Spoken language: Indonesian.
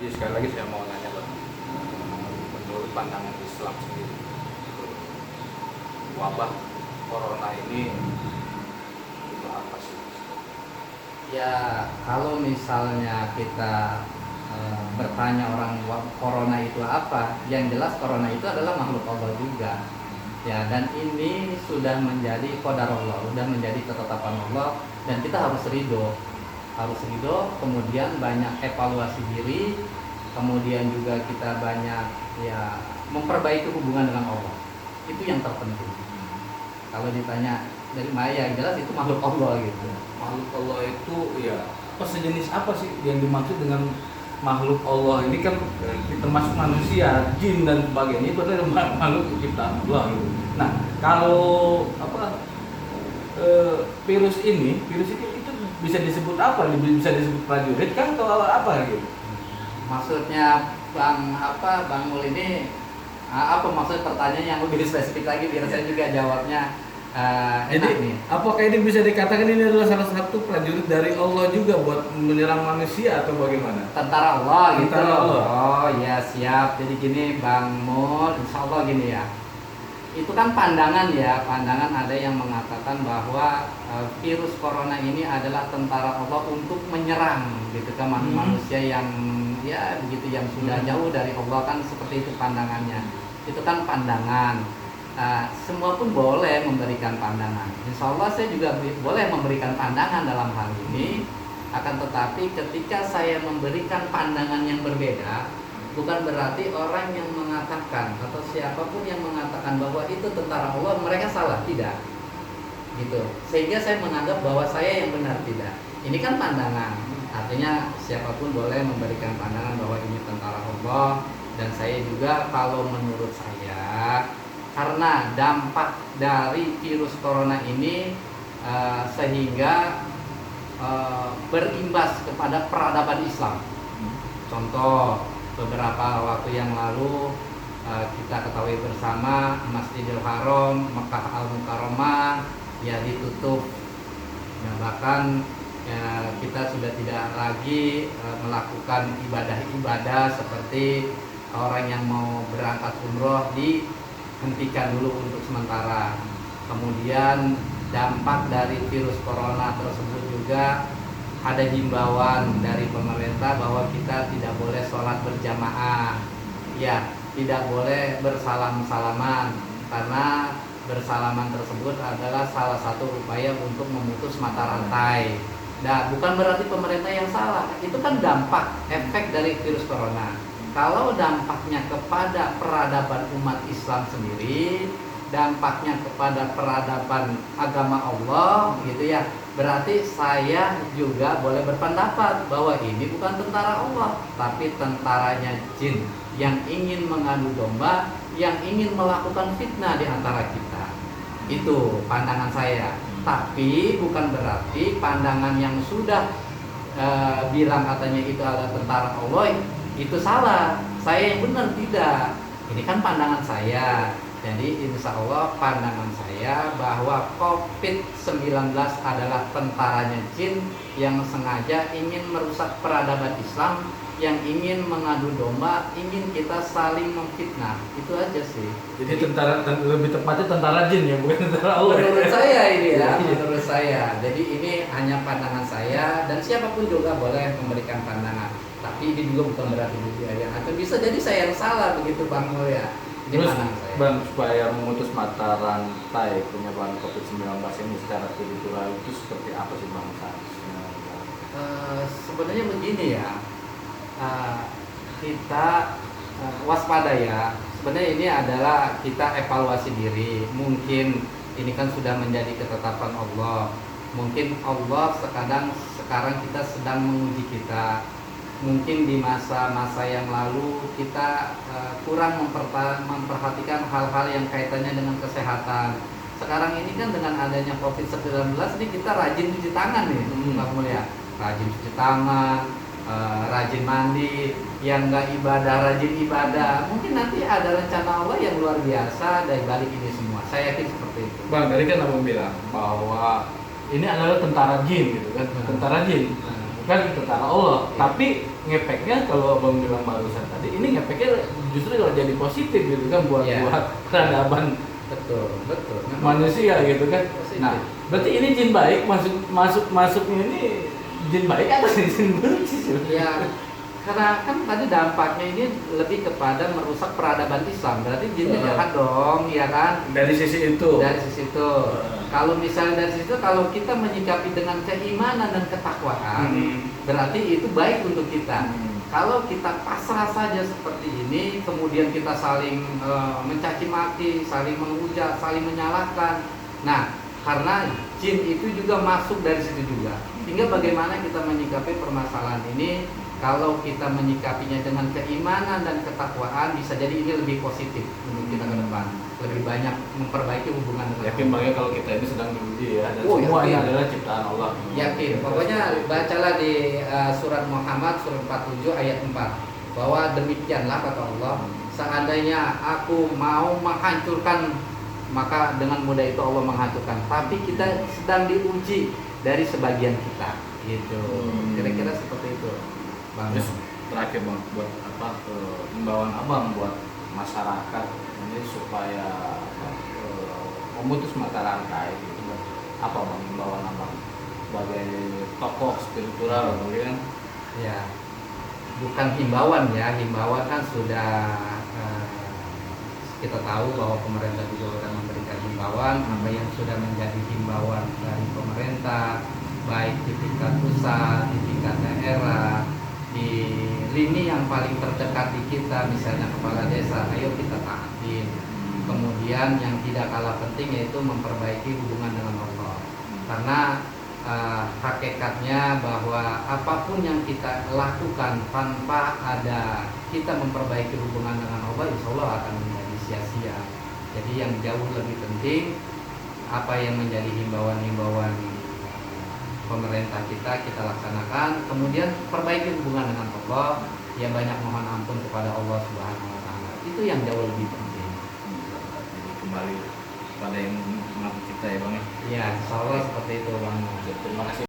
Jadi sekali lagi saya mau nanya Bang, menurut pandangan Islam sendiri, wabah corona ini itu apa sih? Ya, kalau misalnya kita bertanya orang corona itu apa, yang jelas corona itu adalah makhluk Allah juga. Ya, dan ini sudah menjadi qadar Allah, sudah menjadi ketetapan Allah, dan kita harus ridho. Harus ridho, kemudian banyak evaluasi diri, kemudian juga kita banyak ya memperbaiki hubungan dengan Allah. Itu yang terpenting. Kalau ditanya dari Maya, yang jelas itu makhluk Allah gitu. Makhluk Allah itu ya apa, sejenis apa sih yang dimaksud dengan makhluk Allah ini? Kan termasuk manusia, jin dan sebagainya, itu adalah makhluk ciptaan Allah gitu. Nah, kalau apa virus ini itu bisa disebut apa? Bisa disebut prajurit kan atau apa gitu? Maksudnya Bang Mul ini apa maksud pertanyaan yang lebih spesifik lagi biar saya juga jawabnya Jadi, enak nih. apakah ini bisa dikatakan ini adalah salah satu prajurit dari Allah juga buat menyerang manusia atau bagaimana? Tentara Allah gitu. Tentara Allah. Oh ya siap. Jadi gini Bang Mul, insya Allah gini ya. Itu kan pandangan ya, pandangan ada yang mengatakan bahwa virus corona ini adalah tentara Allah untuk menyerang gitu kan manusia yang ya begitu yang sudah jauh dari Allah, kan seperti itu pandangannya. Itu kan pandangan. Semua pun boleh memberikan pandangan. Insya Allah saya juga boleh memberikan pandangan dalam hal ini. Akan tetapi ketika saya memberikan pandangan yang berbeda, bukan berarti orang yang mengatakan atau siapapun yang mengatakan bahwa itu tentara Allah mereka salah, tidak gitu. Sehingga saya menganggap bahwa saya yang benar, tidak. Ini kan pandangan, artinya siapapun boleh memberikan pandangan bahwa ini tentara Allah. Dan saya juga kalau menurut saya, karena dampak dari virus corona ini sehingga berimbas kepada peradaban Islam. Contoh, beberapa waktu yang lalu kita ketahui bersama Masjidil Haram, Mekah Al-Mukarramah ya ditutup. Nah, bahkan ya, kita sudah tidak lagi melakukan ibadah-ibadah seperti orang yang mau berangkat umroh dihentikan dulu untuk sementara. Kemudian dampak dari virus corona tersebut juga ada himbauan dari pemerintah bahwa kita tidak boleh sholat berjamaah, ya tidak boleh bersalam-salaman, karena bersalaman tersebut adalah salah satu upaya untuk memutus mata rantai. Nah, bukan berarti pemerintah yang salah, itu kan dampak efek dari virus corona. Kalau dampaknya kepada peradaban umat Islam sendiri, dampaknya kepada peradaban agama Allah gitu ya, berarti saya juga boleh berpendapat bahwa ini bukan tentara Allah, tapi tentaranya jin yang ingin mengadu domba, yang ingin melakukan fitnah di antara kita. Itu pandangan saya. Tapi bukan berarti pandangan yang sudah bilang katanya itu adalah tentara Allah itu salah, saya yang benar, tidak. Ini kan pandangan saya. Jadi insya Allah pandangan saya bahwa COVID-19 adalah tentaranya jin yang sengaja ingin merusak peradaban Islam, yang ingin mengadu domba, ingin kita saling memfitnah. Itu aja sih. Jadi tentara, lebih tepatnya tentara jin ya, bukan tentara Allah. Menurut saya ini ya, menurut saya. Jadi ini hanya pandangan saya, dan siapapun juga boleh memberikan pandangan. Tapi ini juga bukan berarti dia yang atau bisa jadi saya yang salah begitu Bang Mulya. Terus Bang, supaya memutus mata rantai penyebaran COVID-19 ini secara spiritual itu seperti apa sih Bang seharusnya? Sebenarnya begini ya, kita waspada ya. Sebenarnya ini adalah kita evaluasi diri. Mungkin ini kan sudah menjadi ketetapan Allah. Mungkin Allah sekarang kita sedang menguji kita. Mungkin di masa-masa yang lalu kita kurang memperhatikan hal-hal yang kaitannya dengan kesehatan. Sekarang ini kan dengan adanya COVID-19 ini kita rajin cuci tangan nih, Bang Mulya. Rajin cuci tangan, rajin mandi, yang nggak ibadah rajin ibadah. Mungkin nanti ada rencana Allah yang luar biasa dari balik ini semua. Saya yakin seperti itu. Bang, tadi kan Abang bilang bahwa ini adalah tentara jin gitu kan, tentara jin. kan tentara Allah. Iya. Tapi ngepeknya kalau abang bilang barusan tadi, ini ngepeknya justru kalau jadi positif gitu kan buat Iya. peradaban Betul, betul. Memang manusia gitu kan. positif. Nah, berarti ini jin baik masuknya ini jin baik atau jin buruk sih sebenarnya? Ya, karena kan tadi dampaknya ini lebih kepada merusak peradaban Islam. Berarti jinnya jahat dong, ya kan? Dari sisi itu. Dari sisi itu. Kalau misalnya dari situ, kalau kita menyikapi dengan keimanan dan ketakwaan, berarti itu baik untuk kita. Kalau kita pasrah saja seperti ini, kemudian kita saling mencaci maki, saling menghujat, saling menyalahkan. Nah, karena jin itu juga masuk dari situ juga. Tinggal bagaimana kita menyikapi permasalahan ini. Kalau kita menyikapinya dengan keimanan dan ketakwaan, bisa jadi ini lebih positif untuk kita ke depan. Lebih banyak memperbaiki hubungan dengan Yakin Allah. Bang ya kalau kita ini sedang diuji ya, dan Oh, semuanya yakin. adalah ciptaan Allah. Yakin, pokoknya bacalah di surat Muhammad surat 47 ayat 4 bahwa demikianlah kata Allah, seandainya aku mau menghancurkan maka dengan mudah itu Allah menghancurkan, tapi kita sedang diuji dari sebagian kita gitu. Kira-kira seperti itu Bang. Terus terakhir Bang, buat apa himbauan abang buat masyarakat ini supaya memutus mata rantai gitu Bang. Apa Bang himbauan abang sebagai tokoh spiritual kemudian? Ya, bukan himbauan ya, himbauan kan sudah kita tahu bahwa pemerintah juga sudah memberikan himbauan. Apa yang sudah menjadi himbauan dari pemerintah, baik di tingkat pusat, di tingkat daerah, di lini yang paling terdekat di kita, misalnya kepala desa, ayo kita taatin. Kemudian yang tidak kalah penting yaitu memperbaiki hubungan dengan Allah. Karena hakikatnya bahwa apapun yang kita lakukan tanpa ada kita memperbaiki hubungan dengan Allah, insya Allah akan menjadi sia-sia. Jadi yang jauh lebih penting apa yang menjadi himbauan-himbauan pemerintah kita laksanakan. Kemudian perbaiki hubungan dengan Allah, ya banyak mohon ampun kepada Allah Subhanahu Wa Taala. Itu yang jauh lebih penting. Jadi kembali pada yang mengaku kita ya Bang ya. Ya, insya Allah seperti itu Bang. Terima kasih.